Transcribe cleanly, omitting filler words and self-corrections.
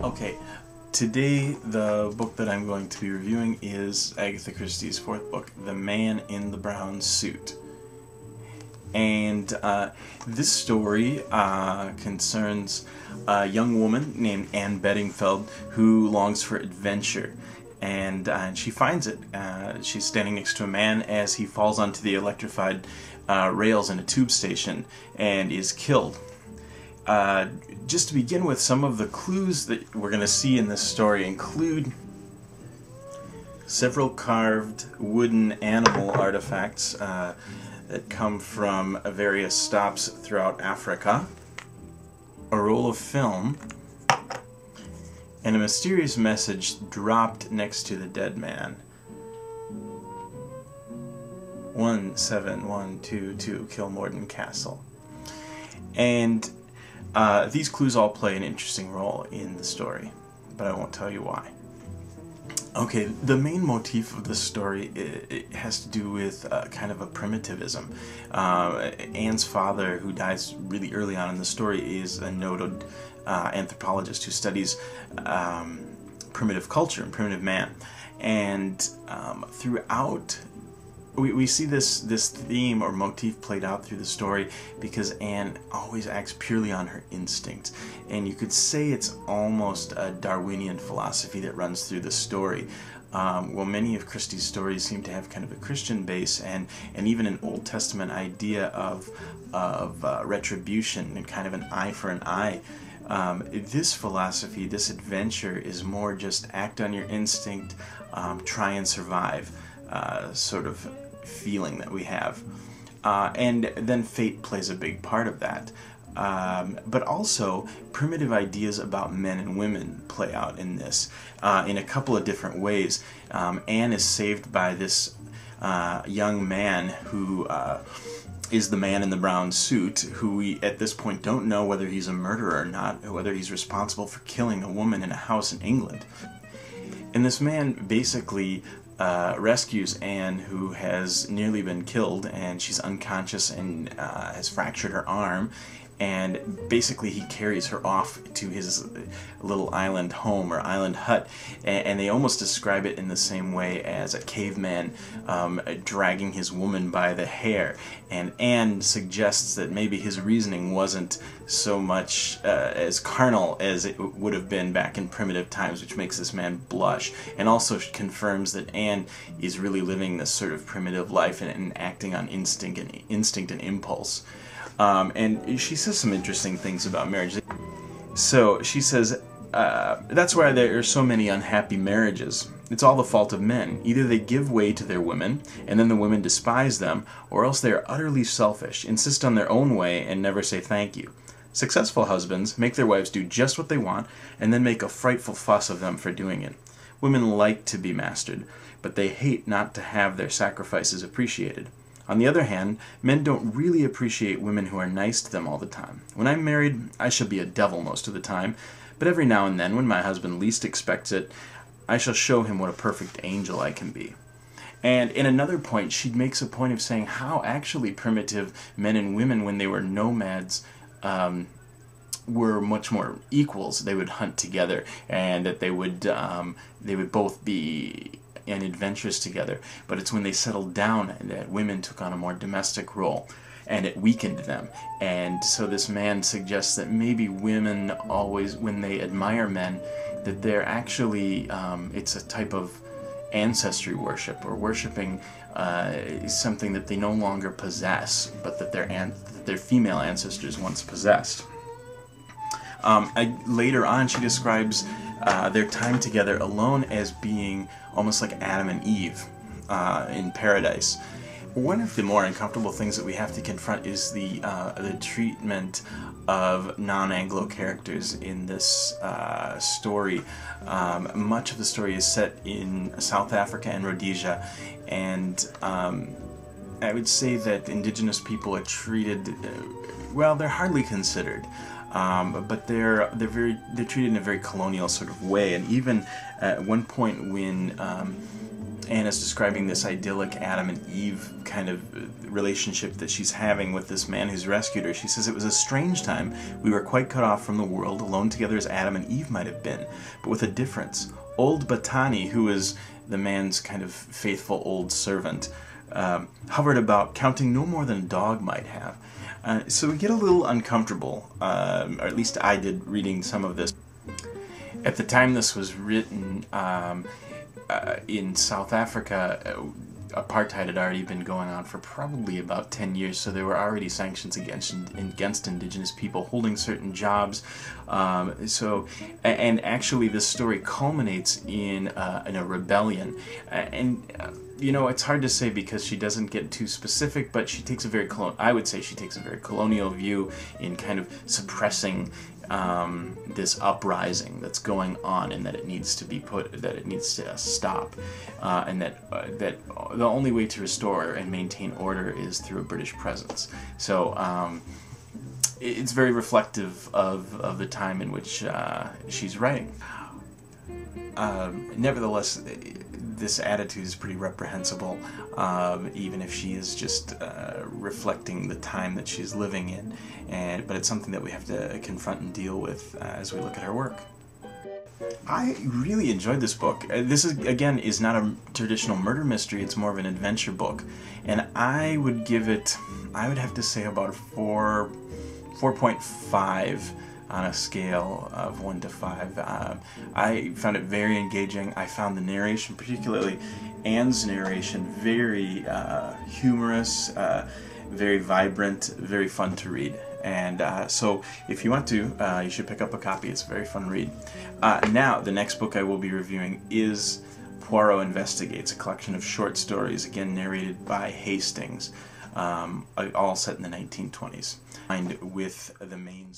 Okay, today the book that I'm going to be reviewing is Agatha Christie's fourth book, The Man in the Brown Suit. And this story concerns a young woman named Anne Bedingfeld who longs for adventure. And she finds it. She's standing next to a man as he falls onto the electrified rails in a tube station and is killed. Just to begin with, some of the clues that we're going to see in this story include several carved wooden animal artifacts that come from various stops throughout Africa, a roll of film, and a mysterious message dropped next to the dead man. 17122 Kilmorden Castle. And these clues all play an interesting role in the story, but I won't tell you why. Okay, the main motif of this story it has to do with kind of a primitivism. Anne's father, who dies really early on in the story, is a noted anthropologist who studies primitive culture and primitive man. And throughout we see this theme or motif played out through the story because Anne always acts purely on her instinct. And you could say it's almost a Darwinian philosophy that runs through the story. Well, many of Christie's stories seem to have kind of a Christian base and even an Old Testament idea of retribution and kind of an eye for an eye. This philosophy, this adventure, is more just act on your instinct, try and survive sort of feeling that we have. And then fate plays a big part of that. But also, primitive ideas about men and women play out in this in a couple of different ways. Anne is saved by this young man who is the man in the brown suit, who we at this point don't know whether he's a murderer or not, or whether he's responsible for killing a woman in a house in England. And this man basically rescues Anne, who has nearly been killed, and she's unconscious and has fractured her arm, and basically he carries her off to his little island home or island hut, and they almost describe it in the same way as a caveman dragging his woman by the hair. And Anne suggests that maybe his reasoning wasn't so much as carnal as it would have been back in primitive times, which makes this man blush, and also confirms that Anne is really living this sort of primitive life and acting on instinct and impulse. And she says some interesting things about marriage. So she says, that's why there are so many unhappy marriages. It's all the fault of men. Either they give way to their women, and then the women despise them, or else they are utterly selfish, insist on their own way, and never say thank you. Successful husbands make their wives do just what they want, and then make a frightful fuss of them for doing it. Women like to be mastered, but they hate not to have their sacrifices appreciated. On the other hand, men don't really appreciate women who are nice to them all the time. When I'm married, I shall be a devil most of the time, but every now and then, when my husband least expects it, I shall show him what a perfect angel I can be. And in another point, she makes a point of saying how actually primitive men and women, when they were nomads, were much more equals. They would hunt together, and that they would both be and adventures together, but it's when they settled down that women took on a more domestic role, and it weakened them. And so this man suggests that maybe women always, when they admire men, that they're actually, it's a type of ancestry worship, or worshiping something that they no longer possess, but that their female ancestors once possessed. Later on, she describes their time together alone as being almost like Adam and Eve in paradise. One of the more uncomfortable things that we have to confront is the treatment of non-Anglo characters in this story. Much of the story is set in South Africa and Rhodesia, and I would say that indigenous people are treated, well, they're hardly considered. But they're treated in a very colonial sort of way, and even at one point when Anna's describing this idyllic Adam and Eve kind of relationship that she's having with this man who's rescued her. She says, "It was a strange time. We were quite cut off from the world, alone together as Adam and Eve might have been, but with a difference. Old Batani, who is the man's kind of faithful old servant, hovered about, counting no more than a dog might have." So we get a little uncomfortable, or at least I did reading some of this. At the time this was written, in South Africa, apartheid had already been going on for probably about 10 years, so there were already sanctions against indigenous people holding certain jobs. And actually this story culminates in a rebellion. You know, it's hard to say because she doesn't get too specific, but she takes a very I would say she takes a very colonial view in kind of suppressing this uprising that's going on, and that it needs to stop, and that the only way to restore and maintain order is through a British presence. So it's very reflective of the time in which she's writing. Nevertheless, this attitude is pretty reprehensible, even if she is just reflecting the time that she's living in. But it's something that we have to confront and deal with as we look at her work. I really enjoyed this book. This is not a traditional murder mystery. It's more of an adventure book, and I would give it, I would have to say, about a 4.5 on a scale of 1 to 5. I found it very engaging. I found the narration, particularly Anne's narration, very humorous, very vibrant, very fun to read. And so if you want to, you should pick up a copy. It's a very fun read. Now, the next book I will be reviewing is Poirot Investigates, a collection of short stories, again narrated by Hastings, all set in the 1920s, and with the main